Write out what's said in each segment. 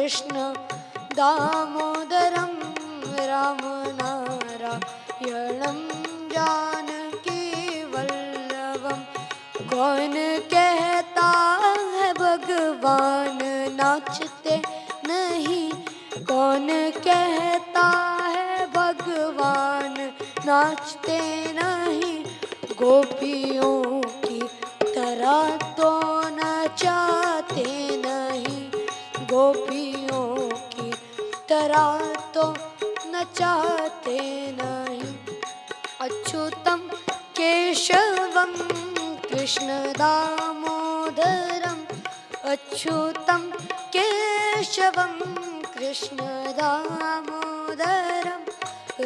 कृष्ण दामोदरम राम नारायणं जानकी वल्लभम। कौन कहता है भगवान नाचते नहीं, कौन कहता है भगवान नाचते नहीं। गोपियों की तरह तो नचाते नहीं, गोपियों की तरह तो नचाते नहीं। अच्युतम केशवम कृष्ण दामोदरम, अच्युतम केशवम कृष्ण दामोदरम।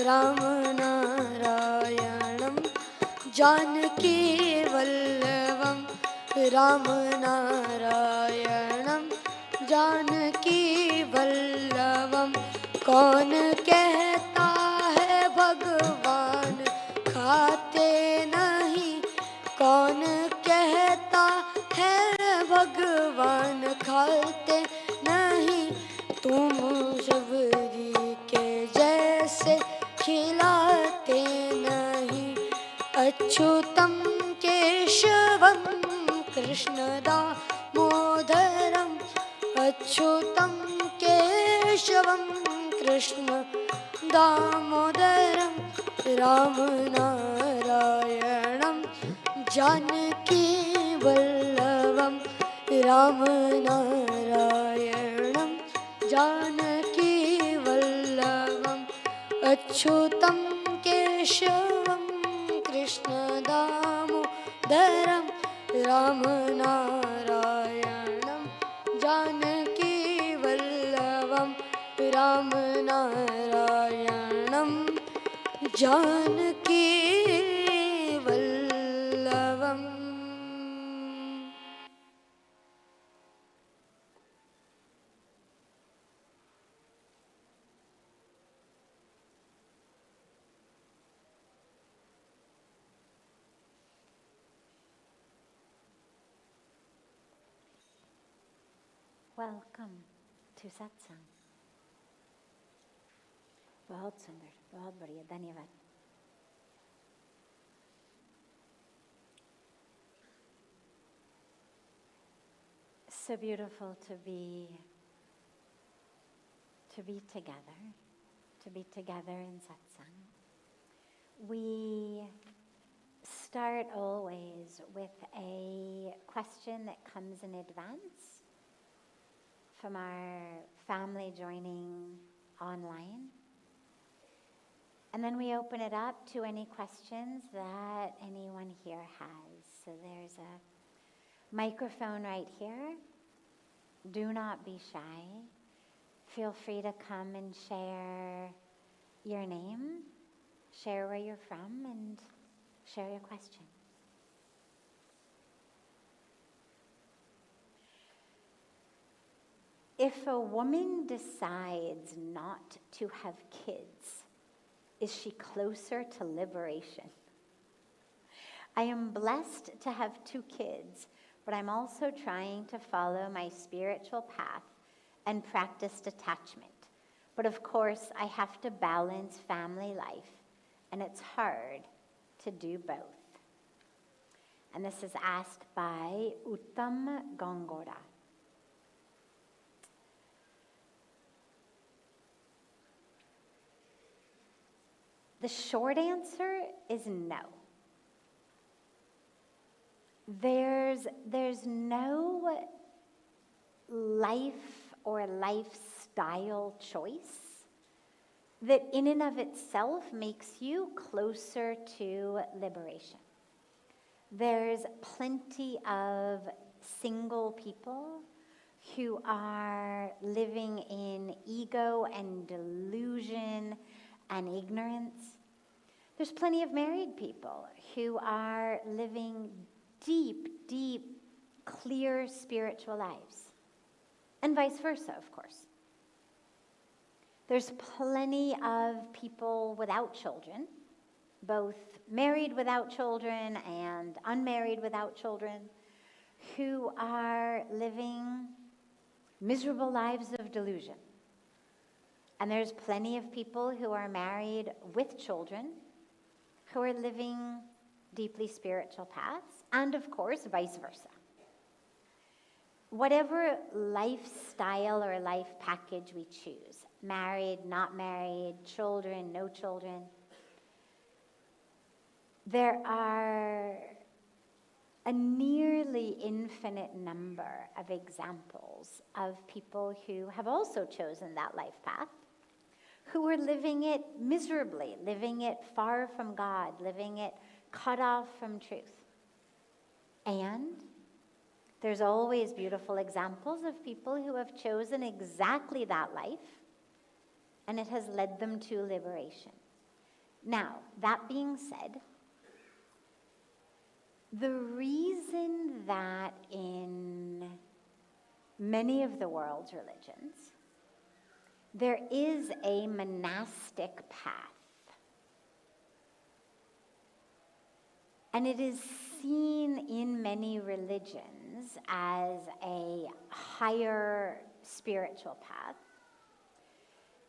राम नारायणं जानकी वल्लभम, राम नारायणं जानकी वल्लभम। कौन कहता है भगवान खाते नहीं, कौन कहता है भगवान खाते नहीं। तुम सबरी के जैसे खिलाते नहीं। अच्युतम केशवम कृष्ण दामोदरम, अच्युतम केशवम कृष्ण दामोदरम। राम नारायणं जानकी वल्लभम, राम नारायणं जानकी वल्लभम। अच्युतम केशवम कृष्ण दामोदरम, राम नारायणं जानकी वल्लभम, राम नारायणं Janaki Vallabham. Welcome to Satsang. बहुत सुंदर, बहुत बढ़िया, धन्यवाद। So beautiful to be together in Satsang. We start always with a question that comes in advance from our family joining online. And then we open it up to any questions that anyone here has. So there's a microphone right here. Do not be shy. Feel free to come and share your name, share where you're from, and share your question. If a woman decides not to have kids, is she closer to liberation? I am blessed to have 2 kids, but I'm also trying to follow my spiritual path and practice detachment. But of course, I have to balance family life, and it's hard to do both. And this is asked by Uttam Gongora. The short answer is no. There's no life or lifestyle choice that in and of itself makes you closer to liberation. There's plenty of single people who are living in ego and delusion and ignorance. There's plenty of married people who are living deep, deep, clear spiritual lives. And vice versa, of course. There's plenty of people without children, both married without children and unmarried without children, who are living miserable lives of delusion. And there's plenty of people who are married with children who are living deeply spiritual paths, and of course, vice versa. Whatever lifestyle or life package we choose, married, not married, children, no children, there are a nearly infinite number of examples of people who have also chosen that life path, who are living it miserably, living it far from God, living it cut off from truth. And there's always beautiful examples of people who have chosen exactly that life, and it has led them to liberation. Now, that being said, the reason that in many of the world's religions, there is a monastic path, and it is seen in many religions as a higher spiritual path,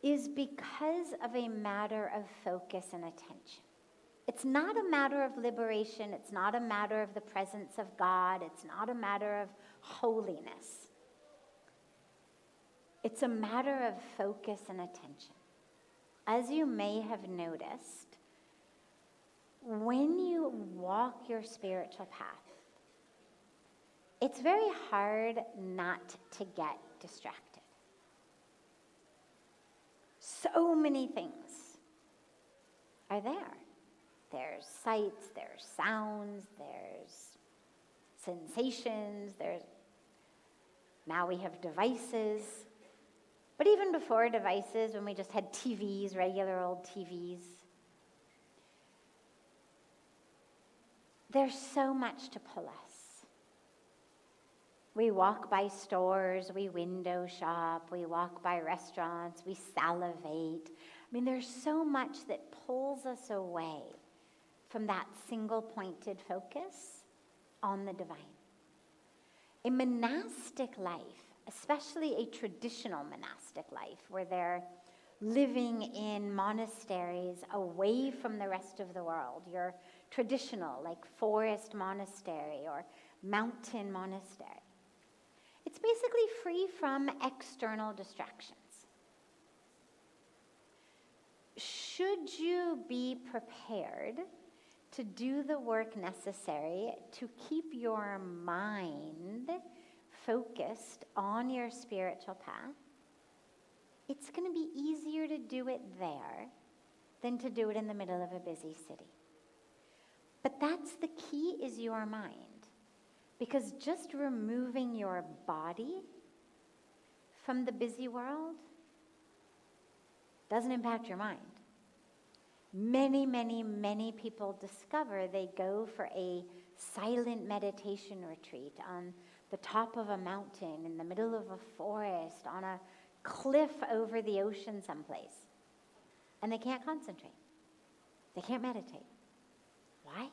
is because of a matter of focus and attention. It's not a matter of liberation. It's not a matter of the presence of God. It's not a matter of holiness. It's a matter of focus and attention. As you may have noticed, when you walk your spiritual path, it's very hard not to get distracted. So many things are there. There's sights, there's sounds, there's sensations, now we have devices. But even before devices, when we just had TVs, regular old TVs, there's so much to pull us. We walk by stores, we window shop, we walk by restaurants, we salivate. I mean, there's so much that pulls us away from that single-pointed focus on the divine. A monastic life, especially a traditional monastic life, where they're living in monasteries away from the rest of the world, your traditional, like forest monastery or mountain monastery, it's basically free from external distractions. Should you be prepared to do the work necessary to keep your mind focused on your spiritual path, it's going to be easier to do it there than to do it in the middle of a busy city. But that's the key, is your mind. Because just removing your body from the busy world doesn't impact your mind. Many, many, many people discover they go for a silent meditation retreat on the top of a mountain, in the middle of a forest, on a cliff over the ocean someplace. And they can't concentrate. They can't meditate. Why?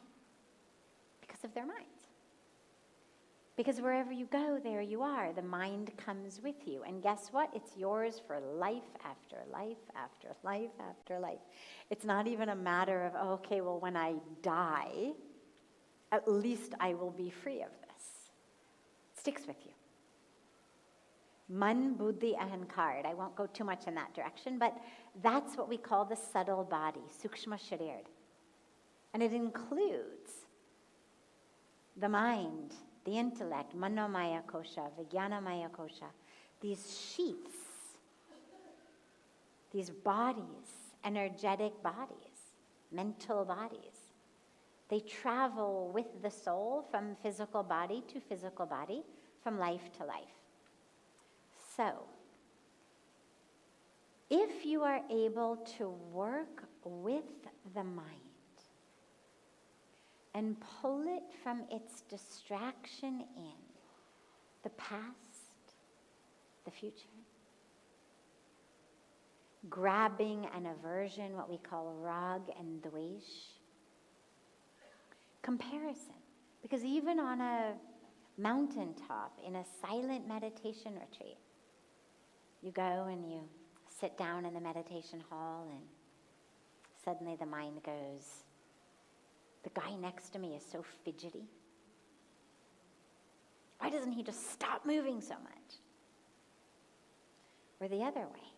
Because of their minds. Because wherever you go, there you are. The mind comes with you. And guess what? It's yours for life after life after life after life. It's not even a matter of, oh, okay, well, when I die, at least I will be free of this. It sticks with you. Man, buddhi, ahankar. I won't go too much in that direction, but that's what we call the subtle body, sukshma sharir. And it includes the mind, the intellect, manomaya kosha, vijnanamaya kosha, these sheaths, these bodies, energetic bodies, mental bodies. They travel with the soul from physical body to physical body, from life to life. So, if you are able to work with the mind and pull it from its distraction in the past, the future, grabbing an aversion, what we call rag and dvesh, comparison. Because even on a mountaintop, in a silent meditation retreat, You go and you sit down in the meditation hall, and suddenly the mind goes, the guy next to me is so fidgety. Why doesn't he just stop moving so much? Or the other way.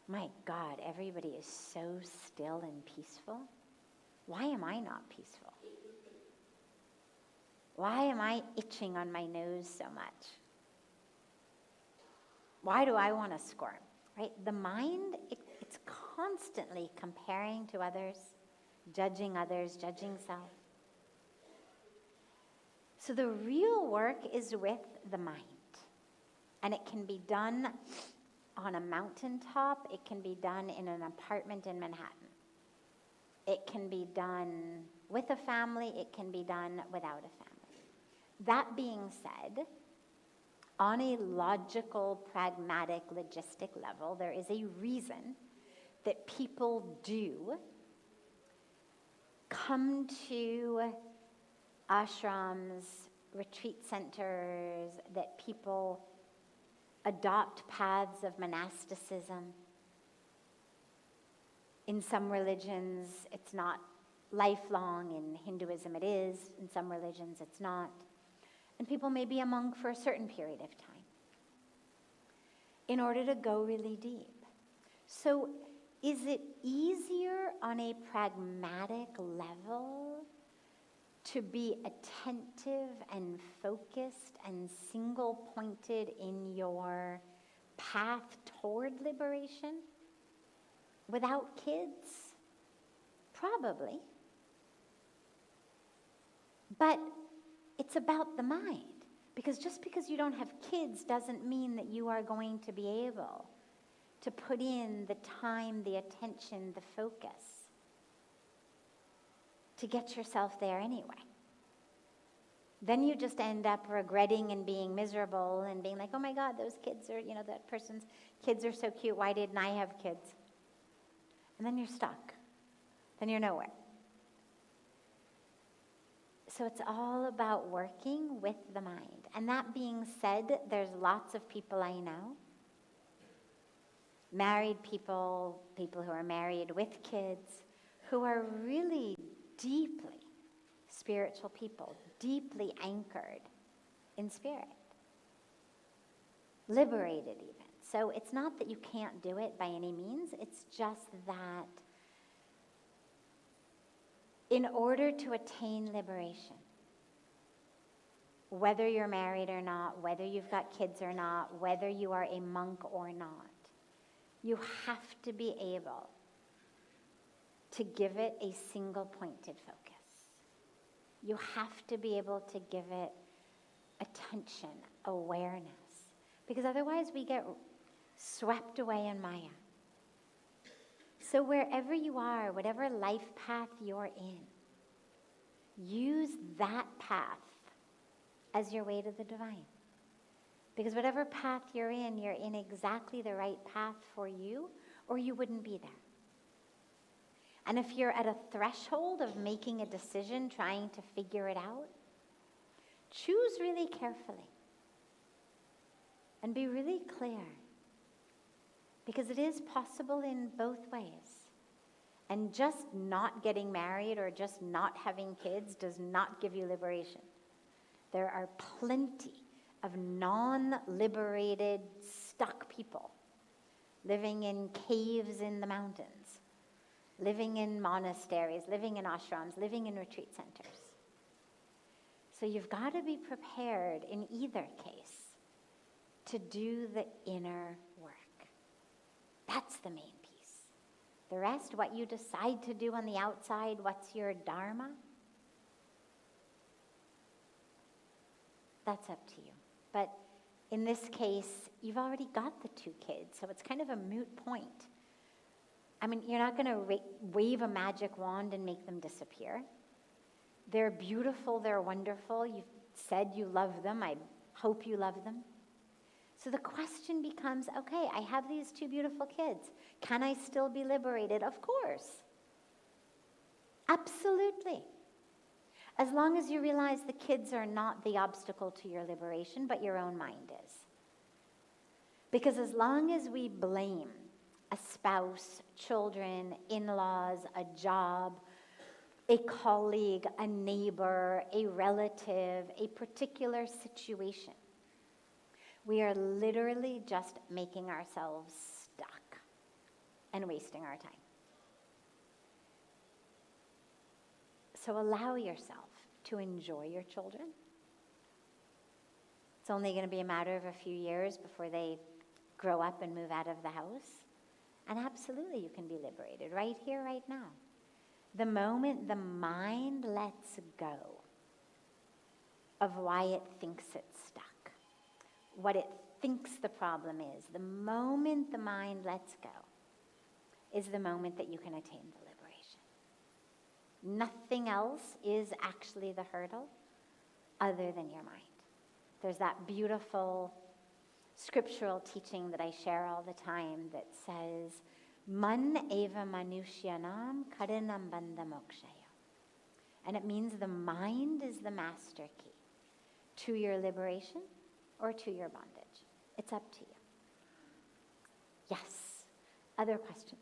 My God, everybody is so still and peaceful. Why am I not peaceful? Why am I itching on my nose so much? Why do I want to squirm? Right? The mind, it's constantly comparing to others, judging self. So the real work is with the mind. And it can be done on a mountaintop. It can be done in an apartment in Manhattan. It can be done with a family. It can be done without a family. That being said, on a logical, pragmatic, logistic level, there is a reason that people do come to ashrams, retreat centers, that people adopt paths of monasticism. In some religions, it's not lifelong. In Hinduism, it is. In some religions, it's not. And people may be a monk for a certain period of time in order to go really deep. So is it easier on a pragmatic level to be attentive and focused and single-pointed in your path toward liberation without kids? Probably. But it's about the mind. Because just because you don't have kids doesn't mean that you are going to be able to put in the time, the attention, the focus to get yourself there anyway. Then you just end up regretting and being miserable and being like, oh my God, those kids are, that person's kids are so cute. Why didn't I have kids? And then you're stuck. Then you're nowhere. So it's all about working with the mind. And that being said, there's lots of people I know, married people, people who are married with kids, who are really deeply spiritual people, deeply anchored in spirit, liberated even. So it's not that you can't do it by any means, it's just that in order to attain liberation, whether you're married or not, whether you've got kids or not, whether you are a monk or not, you have to be able to give it a single pointed focus. You have to be able to give it attention, awareness, because otherwise we get swept away in Maya. So wherever you are, whatever life path you're in, use that path as your way to the divine. Because whatever path you're in exactly the right path for you, or you wouldn't be there. And if you're at a threshold of making a decision, trying to figure it out, choose really carefully. And be really clear. Because it is possible in both ways. And just not getting married or just not having kids does not give you liberation. There are plenty of non-liberated, stuck people living in caves in the mountains, living in monasteries, living in ashrams, living in retreat centers. So you've got to be prepared in either case to do the inner work. That's the main piece. The rest, what you decide to do on the outside, what's your dharma, that's up to you. But in this case, you've already got the 2 kids, so it's kind of a moot point. I mean, you're not going to wave a magic wand and make them disappear. They're beautiful, they're wonderful. You've said you love them. I hope you love them. So the question becomes, okay, I have these 2 beautiful kids. Can I still be liberated? Of course. Absolutely. As long as you realize the kids are not the obstacle to your liberation, but your own mind is. Because as long as we blame a spouse, children, in-laws, a job, a colleague, a neighbor, a relative, a particular situation, we are literally just making ourselves stuck and wasting our time. So allow yourself to enjoy your children. It's only going to be a matter of a few years before they grow up and move out of the house. And absolutely you can be liberated right here, right now. The moment the mind lets go of why it thinks it's stuck, what it thinks the problem is, the moment the mind lets go is the moment that you can attain the liberation. Nothing else is actually the hurdle other than your mind. There's that beautiful scriptural teaching that I share all the time that says, Man eva manushyanam karinam bandha mokshaya. And it means the mind is the master key to your liberation or to your bondage. It's up to you. Yes. Other questions?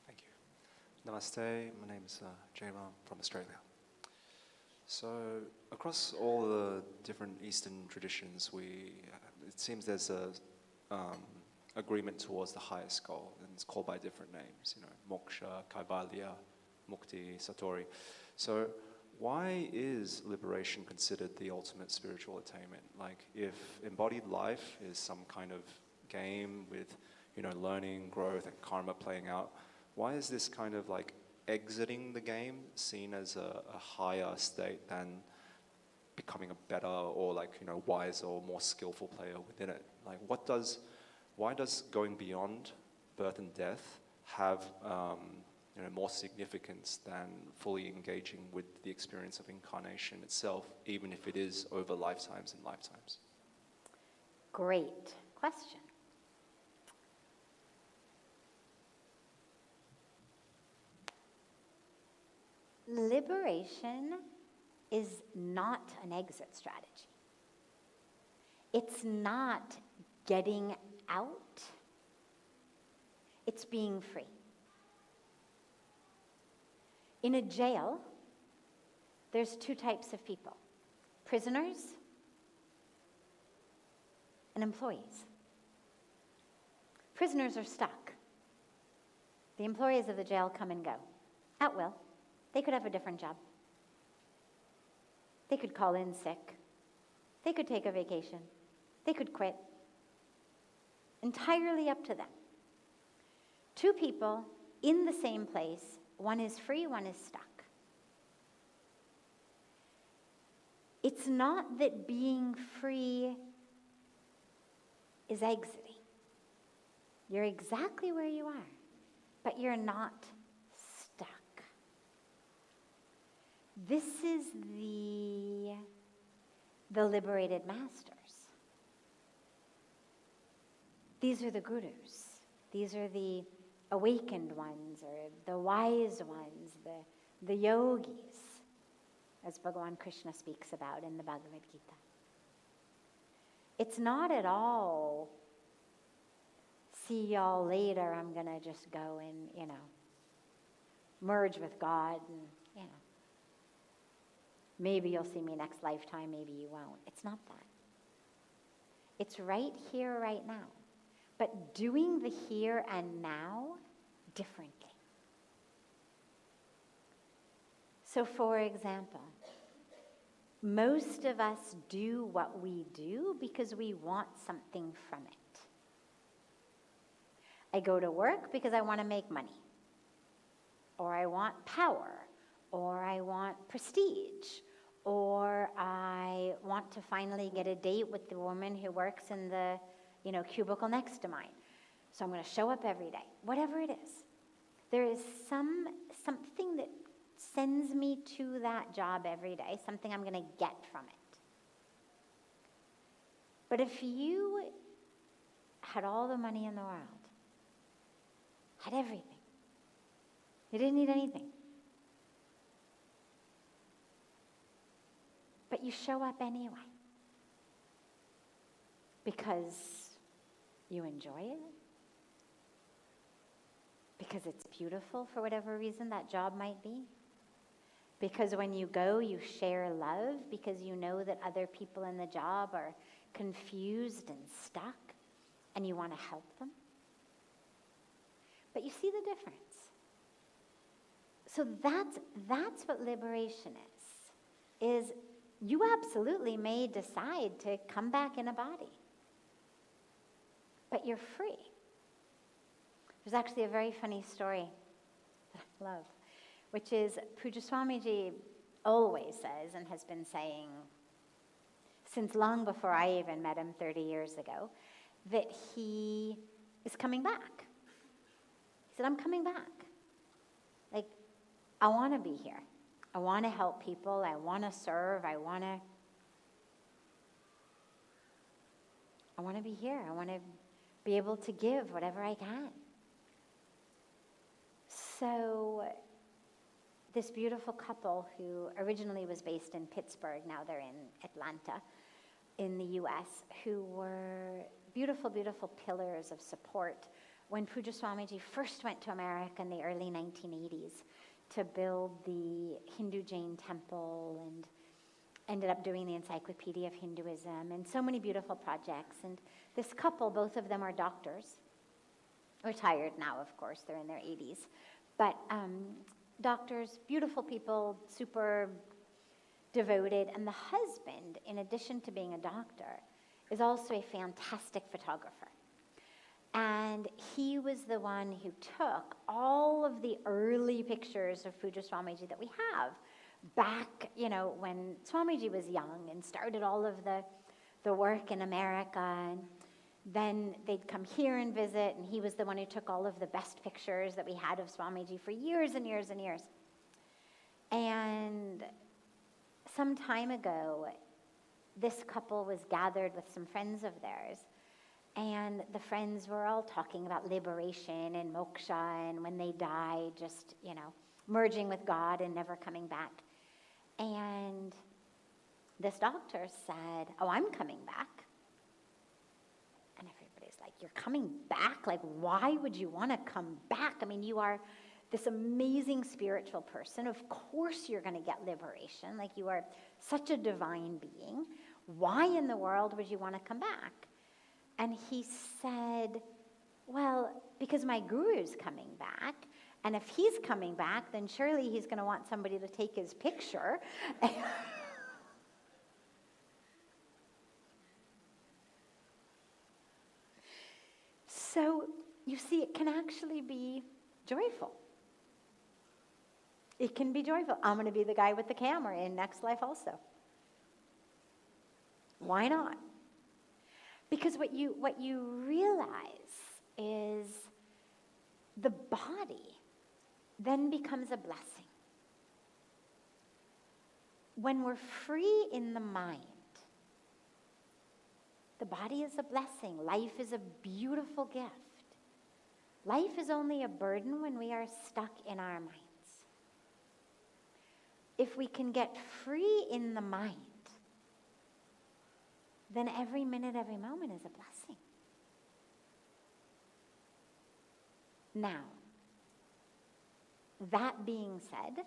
Thank you. Namaste. My name is Jayram from Australia. So across all the different Eastern traditions, it seems there's a agreement towards the highest goal, and it's called by different names. Moksha, Kaivalya, Mukti, Satori. So why is liberation considered the ultimate spiritual attainment? Like, if embodied life is some kind of game with, learning, growth, and karma playing out, why is this kind of like exiting the game seen as a higher state than becoming a better or wiser or more skillful player within it? Like, why does going beyond birth and death have more significance than fully engaging with the experience of incarnation itself, even if it is over lifetimes and lifetimes? Great question. Liberation is not an exit strategy. It's not getting out. It's being free. In a jail, there's two types of people: prisoners and employees. Prisoners are stuck. The employees of the jail come and go at will. They could have a different job. They could call in sick. They could take a vacation. They could quit. Entirely up to them. Two people in the same place. One is free, one is stuck. It's not that being free is exiting. You're exactly where you are, but you're not stuck. This is the liberated masters. These are the gurus. These are the awakened ones, or the wise ones, the yogis, as Bhagavan Krishna speaks about in the Bhagavad Gita. It's not at all, see y'all later, I'm going to just go and, merge with God and, maybe you'll see me next lifetime, maybe you won't. It's not that. It's right here, right now. But doing the here and now differently. So, for example, most of us do what we do because we want something from it. I go to work because I want to make money, or I want power, or I want prestige, or I want to finally get a date with the woman who works in the cubicle next to mine. So I'm going to show up every day. Whatever it is. There is something that sends me to that job every day, something I'm going to get from it. But if you had all the money in the world, had everything, You didn't need anything. But you show up anyway. Because you enjoy it. Because it's beautiful for whatever reason that job might be. Because when you go, you share love because you know that other people in the job are confused and stuck and you want to help them. But you see the difference. So that's what liberation is you absolutely may decide to come back in a body. But you're free. There's actually a very funny story that I love, which is Pujya Swamiji always says and has been saying since long before I even met him 30 years ago, that he is coming back. He said, I'm coming back. Like, I want to be here. I want to help people. I want to serve. I want to be here. I want to be able to give whatever I can. So this beautiful couple who originally was based in Pittsburgh, now they're in Atlanta, in the US, who were beautiful, beautiful pillars of support when Pujya Swamiji first went to America in the early 1980s to build the Hindu Jain temple and ended up doing the Encyclopedia of Hinduism and so many beautiful projects. And this couple, both of them are doctors, retired now, of course, they're in their 80s, but doctors, beautiful people, super devoted. And the husband, in addition to being a doctor, is also a fantastic photographer. And he was the one who took all of the early pictures of Pujya Swamiji that we have back, when Swamiji was young and started all of the work in America. And then they'd come here and visit, and he was the one who took all of the best pictures that we had of Swamiji for years and years and years. And some time ago, this couple was gathered with some friends of theirs, and the friends were all talking about liberation and moksha, and when they die, just, merging with God and never coming back. And this doctor said, oh, I'm coming back. And everybody's like, you're coming back? Like, why would you want to come back? I mean, you are this amazing spiritual person. Of course you're going to get liberation. Like, you are such a divine being. Why in the world would you want to come back? And he said, well, because my guru's coming back. And if he's coming back, then surely he's going to want somebody to take his picture. So, you see, it can actually be joyful. It can be joyful. I'm going to be the guy with the camera in next life also. Why not? Because what you realize is the body then becomes a blessing. When we're free in the mind, the body is a blessing. Life is a beautiful gift. Life is only a burden when we are stuck in our minds. If we can get free in the mind, then every minute, every moment is a blessing. Now, that being said,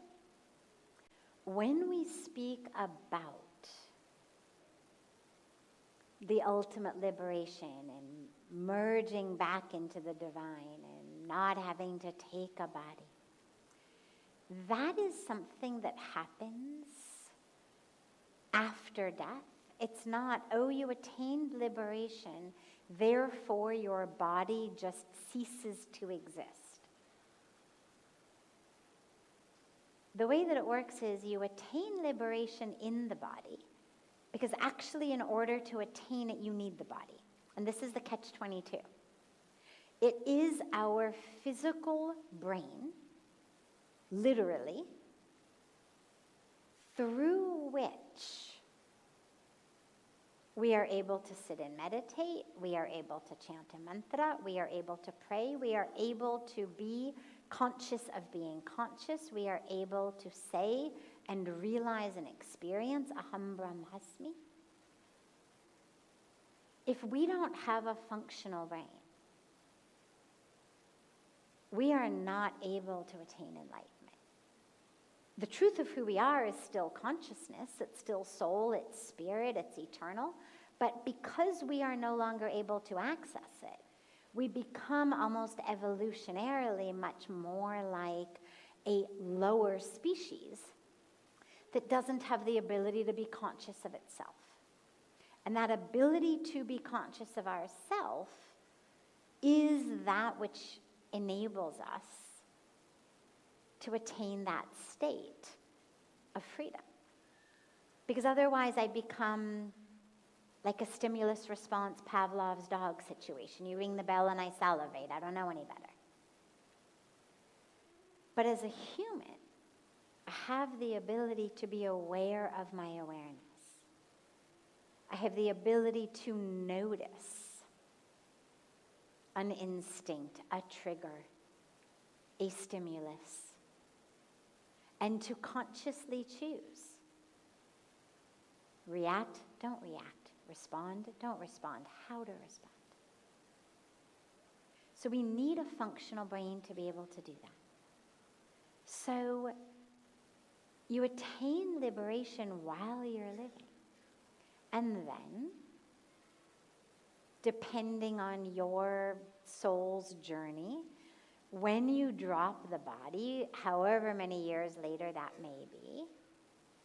when we speak about the ultimate liberation and merging back into the divine and not having to take a body, that is something that happens after death. It's not, oh, you attained liberation, therefore your body just ceases to exist. The way that it works is you attain liberation in the body, because actually in order to attain it, you need the body. And this is the catch-22. It is our physical brain, literally, through which we are able to sit and meditate, we are able to chant a mantra, we are able to pray, we are able to be conscious of being conscious, we are able to say and realize and experience Aham Brahmasmi. If we don't have a functional brain, we are not able to attain enlightenment. The truth of who we are is still consciousness, it's still soul, it's spirit, it's eternal. But because we are no longer able to access it, we become almost evolutionarily much more like a lower species that doesn't have the ability to be conscious of itself. And that ability to be conscious of ourself is that which enables us to attain that state of freedom. Because otherwise I become like a stimulus response Pavlov's dog situation. You ring the bell and I salivate. I don't know any better. But as a human, I have the ability to be aware of my awareness. I have the ability to notice an instinct, a trigger, a stimulus, and to consciously choose. React, don't react. Respond, don't respond. How to respond. So we need a functional brain to be able to do that. So you attain liberation while you're living. And then, depending on your soul's journey, when you drop the body, however many years later that may be,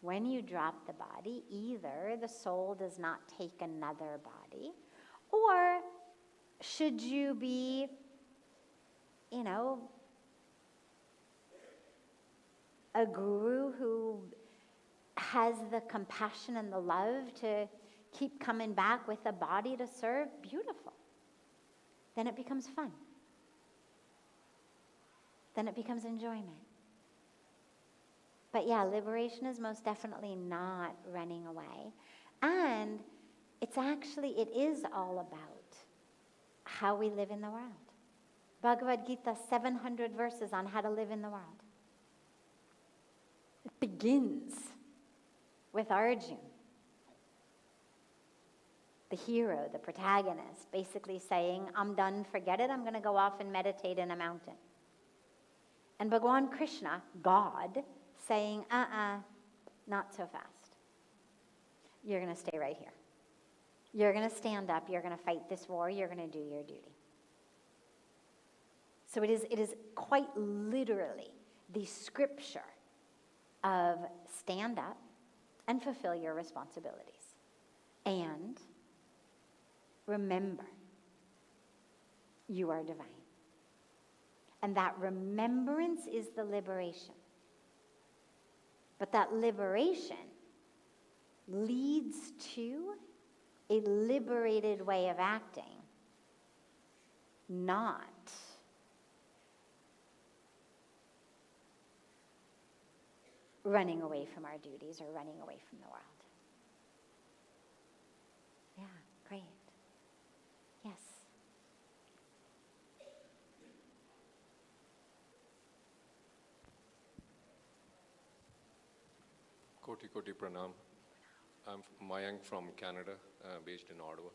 when you drop the body, either the soul does not take another body, or should you be, a guru who has the compassion and the love to keep coming back with a body to serve, beautiful. Then it becomes fun. Then it becomes enjoyment. But yeah, liberation is most definitely not running away. And it is all about how we live in the world. Bhagavad Gita, 700 verses on how to live in the world. It begins with Arjuna, the hero, the protagonist, basically saying, I'm done, forget it, I'm going to go off and meditate in a mountain. And Bhagavan Krishna, God, saying, not so fast. You're going to stay right here. You're going to stand up, you're going to fight this war, you're going to do your duty. So it is quite literally the scripture of stand up and fulfill your responsibilities. And remember, you are divine. And that remembrance is the liberation. But that liberation leads to a liberated way of acting, not running away from our duties or running away from the world. Yeah, great. Yes. Koti Koti Pranam. I'm Mayank from Canada, based in Ottawa.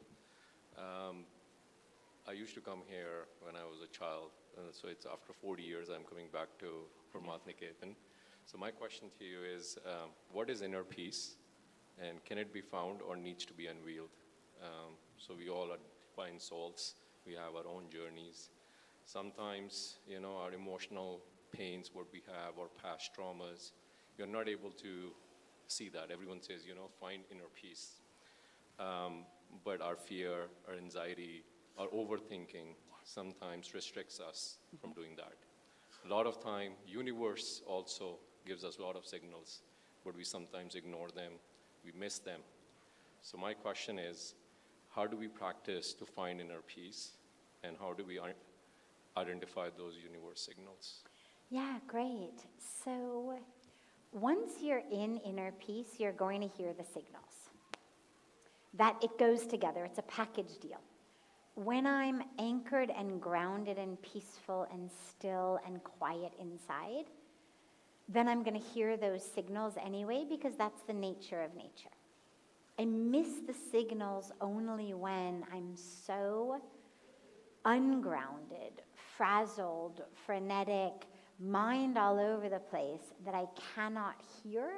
I used to come here when I was a child, so it's after 40 years I'm coming back to Parmarth Niketan. So my question to you is, what is inner peace, and can it be found or needs to be unveiled? So we all are divine souls. We have our own journeys. Sometimes, our emotional pains, what we have, or past traumas, you're not able to see that. Everyone says, find inner peace. But our fear, our anxiety, our overthinking sometimes restricts us from doing that. A lot of time, universe also gives us a lot of signals, but we sometimes ignore them, we miss them. So my question is, how do we practice to find inner peace, and how do we identify those universe signals? Yeah, great. So once you're in inner peace, you're going to hear the signals. That it goes together, it's a package deal. when I'm anchored and grounded and peaceful and still and quiet inside, then I'm going to hear those signals anyway, because that's the nature of nature. I miss the signals only when I'm so ungrounded, frazzled, frenetic, mind all over the place that I cannot hear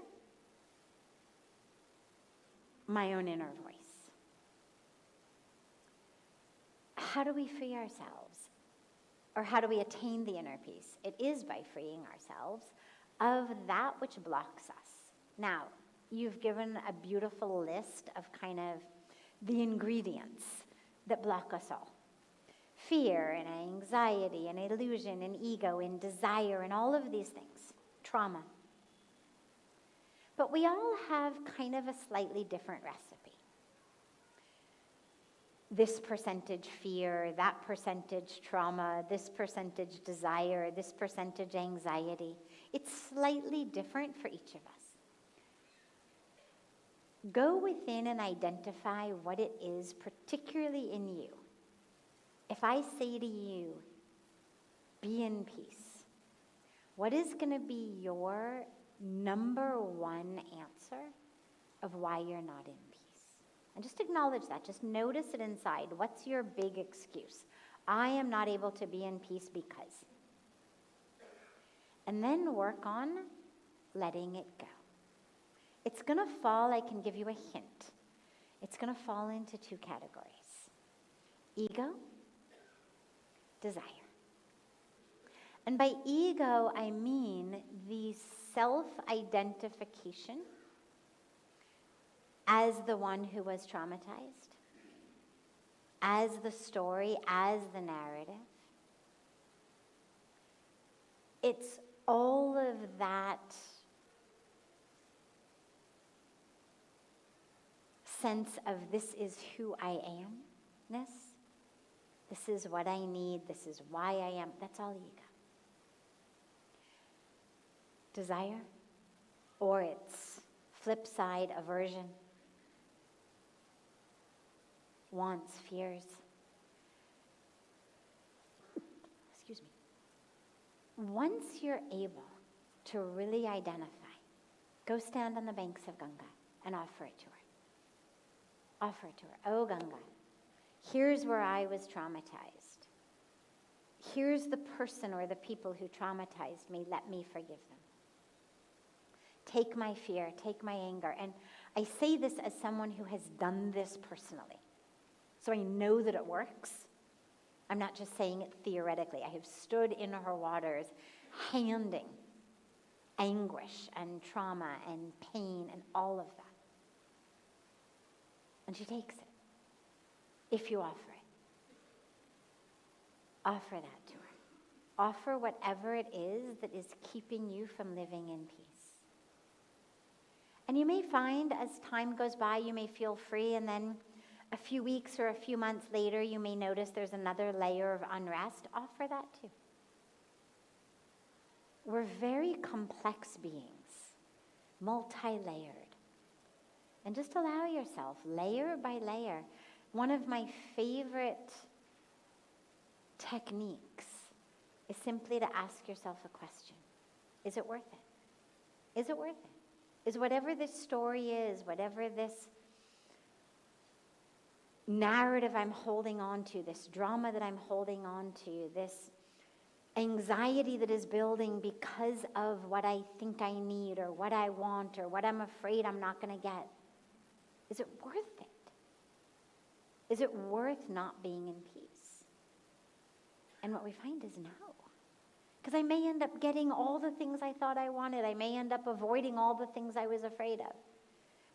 my own inner voice. How do we free ourselves? Or how do we attain the inner peace? It is by freeing ourselves of that which blocks us. Now, you've given a beautiful list of kind of the ingredients that block us all. Fear and anxiety and illusion and ego and desire and all of these things. Trauma. But we all have kind of a slightly different recipe. This percentage fear, that percentage trauma, this percentage desire, this percentage anxiety. It's slightly different for each of us. Go within and identify what it is, particularly in you. If I say to you, be in peace, what is going to be your number one answer of why you're not in peace? And just acknowledge that. Just notice it inside. What's your big excuse? I am not able to be in peace because. And then work on letting it go. It's going to fall, I can give you a hint. It's going to fall into two categories. Ego, desire. And by ego, I mean the self-identification as the one who was traumatized, as the story, as the narrative. It's all of that sense of this is who I am-ness. This is what I need. This is why I am. That's all ego. Desire, or its flip side, aversion, wants, fears. Excuse me. Once you're able to really identify, go stand on the banks of Ganga and offer it to her. Offer it to her. Oh, Ganga, here's where I was traumatized. Here's the person or the people who traumatized me. Let me forgive them. Take my fear, take my anger. And I say this as someone who has done this personally. So I know that it works. I'm not just saying it theoretically. I have stood in her waters handing anguish and trauma and pain and all of that. And she takes it. If you offer it. Offer that to her. Offer whatever it is that is keeping you from living in peace. And you may find as time goes by, you may feel free, and then a few weeks or a few months later, you may notice there's another layer of unrest. Offer that too. We're very complex beings, multi-layered. And just allow yourself, layer by layer. One of my favorite techniques is simply to ask yourself a question. Is it worth it? Is it worth it? Is whatever this story is, whatever this narrative I'm holding on to, this drama that I'm holding on to, this anxiety that is building because of what I think I need or what I want or what I'm afraid I'm not going to get, is it worth it? Is it worth not being in peace? And what we find is no. Because I may end up getting all the things I thought I wanted. I may end up avoiding all the things I was afraid of.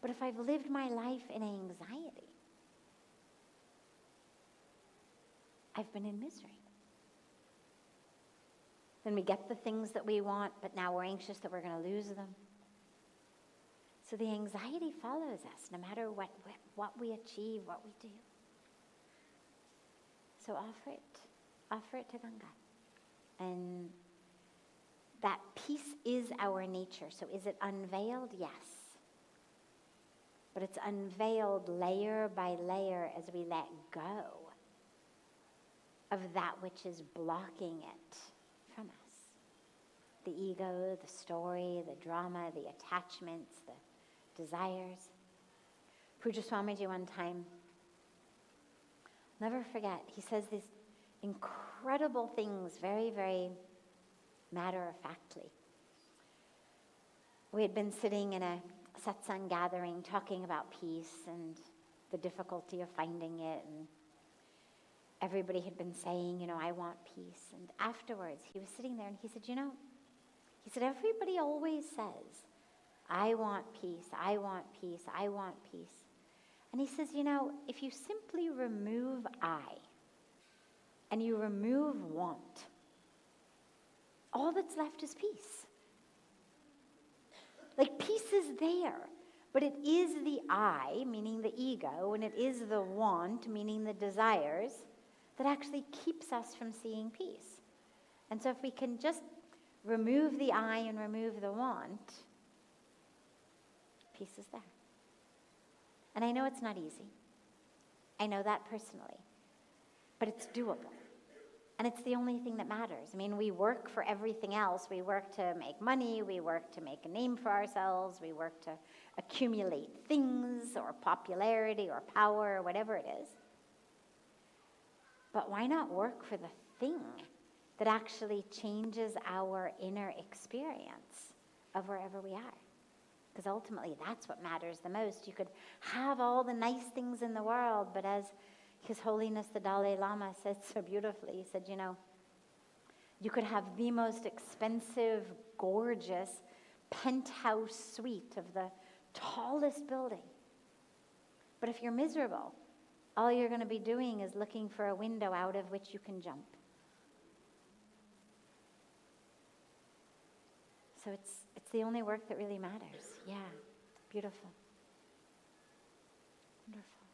But if I've lived my life in anxiety, I've been in misery. Then we get the things that we want, but now we're anxious that we're going to lose them. So the anxiety follows us no matter what we achieve, what we do. So offer it to Ganga. And that peace is our nature. So is it unveiled? Yes. But it's unveiled layer by layer as we let go of that which is blocking it from us. The ego, the story, the drama, the attachments, the desires. Pujya Swamiji one time, never forget, he says these incredible things very, very matter-of-factly. We had been sitting in a satsang gathering talking about peace and the difficulty of finding it, and everybody had been saying, I want peace. And afterwards, he was sitting there and he said, he said, everybody always says, I want peace, I want peace, I want peace. And he says, if you simply remove I and you remove want, all that's left is peace. Like, peace is there, but it is the I, meaning the ego, and it is the want, meaning the desires, that actually keeps us from seeing peace. And so if we can just remove the I and remove the want, peace is there. And I know it's not easy. I know that personally. But it's doable. And it's the only thing that matters. I mean, we work for everything else. We work to make money. We work to make a name for ourselves. We work to accumulate things or popularity or power or whatever it is. But why not work for the thing that actually changes our inner experience of wherever we are? Because ultimately, that's what matters the most. You could have all the nice things in the world, but as His Holiness the Dalai Lama said so beautifully, he said, you could have the most expensive, gorgeous penthouse suite of the tallest building. But if you're miserable, all you're going to be doing is looking for a window out of which you can jump. So it's the only work that really matters. Yeah, beautiful. Wonderful.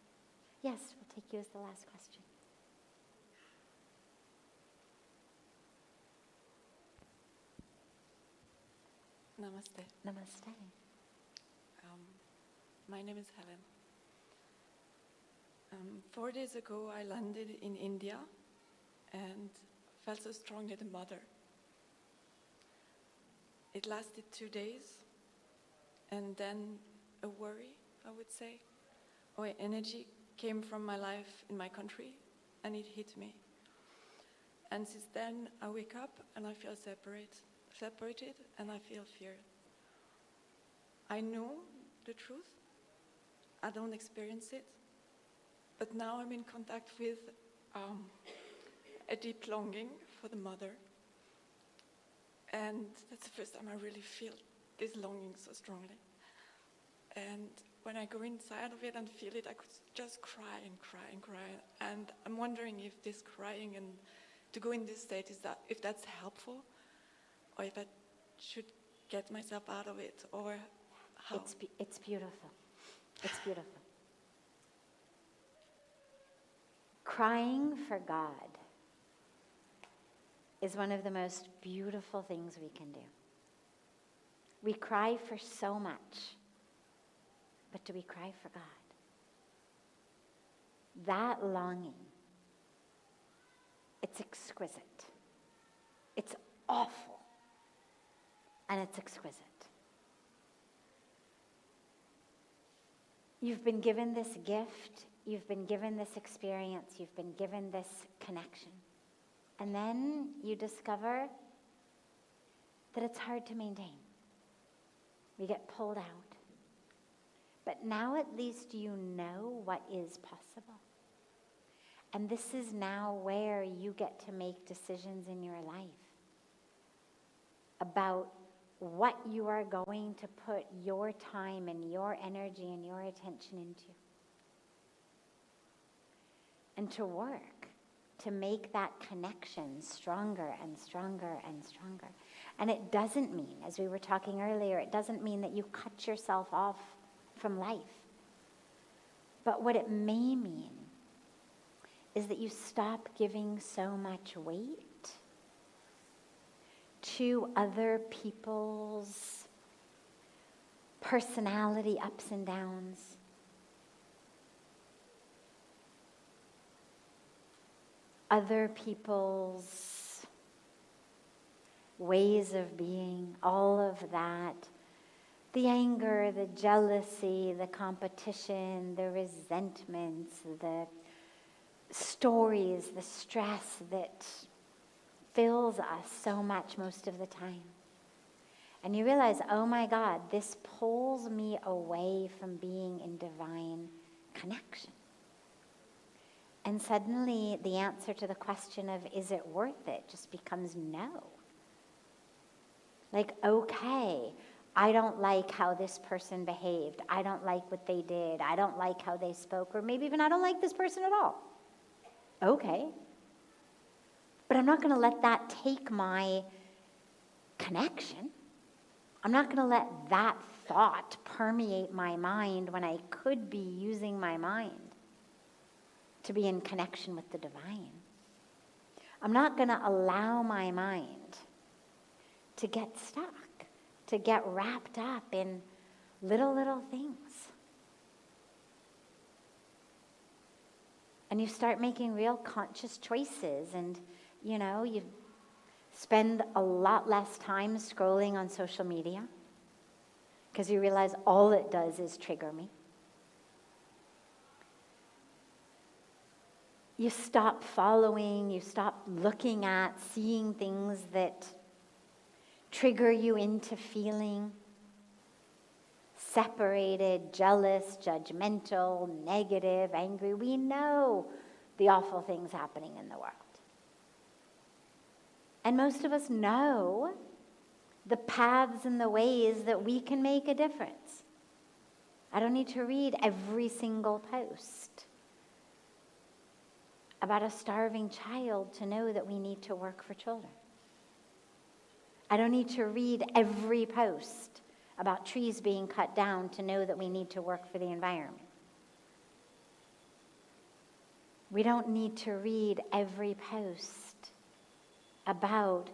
Yes, we'll take you as the last question. Namaste. Namaste. My name is Helen. 4 days ago, I landed in India and felt so strongly the mother. It lasted 2 days, and then a worry, I would say, or energy came from my life in my country, and it hit me. And since then, I wake up and I feel separated, and I feel fear. I know the truth. I don't experience it. But now I'm in contact with a deep longing for the mother. And that's the first time I really feel this longing so strongly. And when I go inside of it and feel it, I could just cry and cry and cry. And I'm wondering if this crying and to go in this state, if that's helpful, or if I should get myself out of it, or how? It's beautiful. It's beautiful. Crying for God is one of the most beautiful things we can do. We cry for so much, but do we cry for God? That longing, it's exquisite. It's awful, and it's exquisite. You've been given this gift, you've been given this experience, you've been given this connection. And then you discover that it's hard to maintain. We get pulled out. But now at least you know what is possible. And this is now where you get to make decisions in your life about what you are going to put your time and your energy and your attention into. And to work to make that connection stronger and stronger and stronger. And it doesn't mean, as we were talking earlier, it doesn't mean that you cut yourself off from life. But what it may mean is that you stop giving so much weight to other people's personality ups and downs. other people's ways of being, all of that, the anger, the jealousy, the competition, the resentments, the stories, the stress that fills us so much most of the time. And you realize, oh my God, this pulls me away from being in divine connection. And suddenly the answer to the question of, is it worth it, just becomes no. Like, okay, I don't like how this person behaved. I don't like what they did. I don't like how they spoke. Or maybe even I don't like this person at all. Okay. But I'm not going to let that take my connection. I'm not going to let that thought permeate my mind when I could be using my mind to be in connection with the divine. I'm not going to allow my mind to get stuck, to get wrapped up in little things. And you start making real conscious choices, and you spend a lot less time scrolling on social media because you realize all it does is trigger me. You stop following, you stop looking at, seeing things that trigger you into feeling separated, jealous, judgmental, negative, angry. We know the awful things happening in the world. And most of us know the paths and the ways that we can make a difference. I don't need to read every single post about a starving child to know that we need to work for children. I don't need to read every post about trees being cut down to know that we need to work for the environment. We don't need to read every post about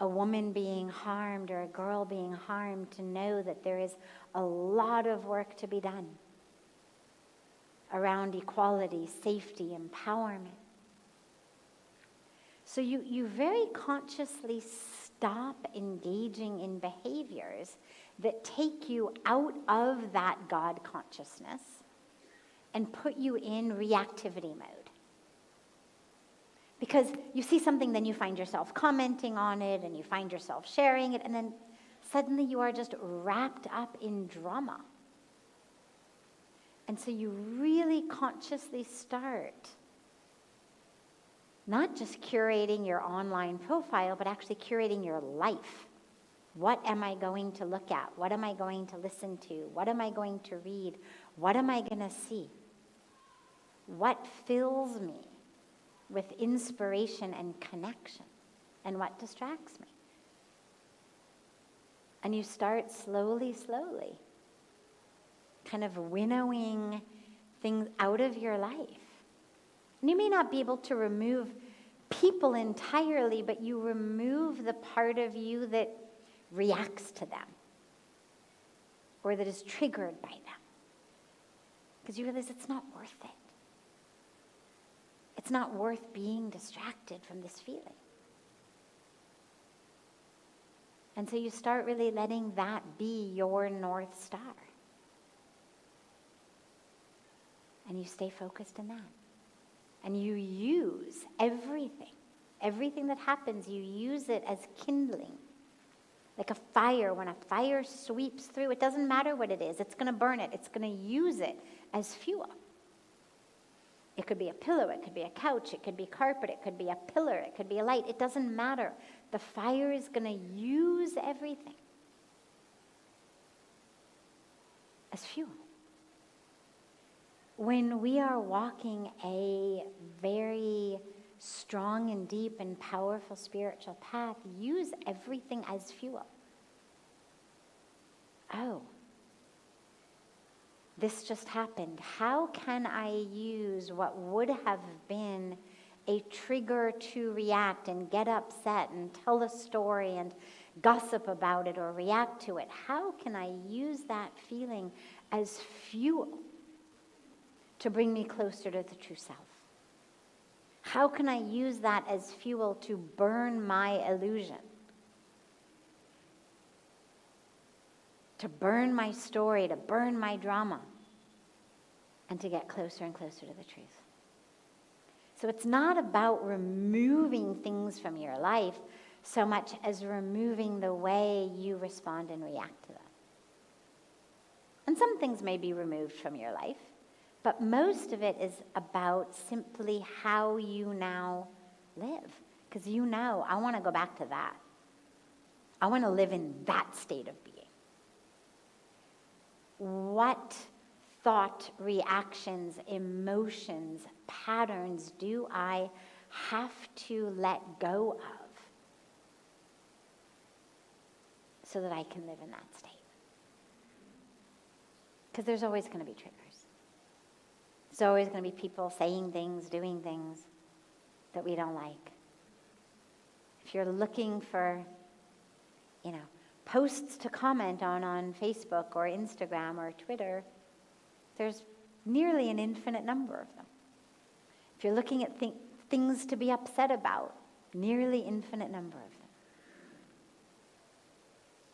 a woman being harmed or a girl being harmed to know that there is a lot of work to be done around equality, safety, empowerment. So you very consciously stop engaging in behaviors that take you out of that God consciousness and put you in reactivity mode. Because you see something, then you find yourself commenting on it, and you find yourself sharing it, and then suddenly you are just wrapped up in drama. And so you really consciously start not just curating your online profile, but actually curating your life. What am I going to look at? What am I going to listen to? What am I going to read? What am I going to see? What fills me with inspiration and connection? And what distracts me? And you start slowly, kind of winnowing things out of your life. And you may not be able to remove people entirely, but you remove the part of you that reacts to them or that is triggered by them. Because you realize it's not worth it. It's not worth being distracted from this feeling. And so you start really letting that be your North Star. And you stay focused in that. And you use everything that happens, you use it as kindling. Like a fire, when a fire sweeps through, it doesn't matter what it is, it's going to burn it, it's going to use it as fuel. It could be a pillow, it could be a couch, it could be carpet, it could be a pillar, it could be a light, it doesn't matter. The fire is going to use everything as fuel. When we are walking a very strong and deep and powerful spiritual path, use everything as fuel. Oh, this just happened. How can I use what would have been a trigger to react and get upset and tell a story and gossip about it or react to it? How can I use that feeling as fuel to bring me closer to the true self? How can I use that as fuel to burn my illusion? To burn my story, to burn my drama, and to get closer and closer to the truth. So it's not about removing things from your life so much as removing the way you respond and react to them. And some things may be removed from your life, but most of it is about simply how you now live. Because you know, I want to go back to that. I want to live in that state of being. What thought, reactions, emotions, patterns do I have to let go of so that I can live in that state? Because there's always going to be triggers. There's always going to be people saying things, doing things that we don't like. If you're looking for, posts to comment on Facebook or Instagram or Twitter, there's nearly an infinite number of them. If you're looking at things to be upset about, nearly infinite number of them.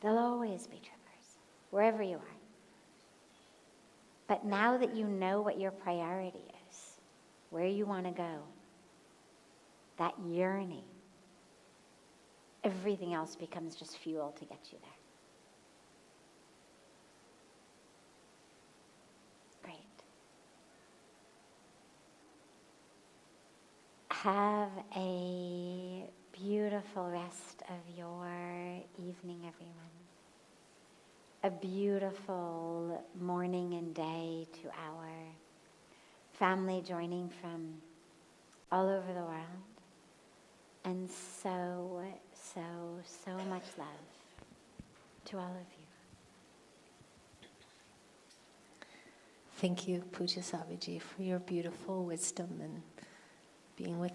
There'll always be triggers, wherever you are. But now that you know what your priority is, where you want to go, that yearning, everything else becomes just fuel to get you there. Great. Have a beautiful rest of your evening, everyone. A beautiful morning and day to our family joining from all over the world. And so much love to all of you. Thank you, Pujya Sadhviji, for your beautiful wisdom and being with us.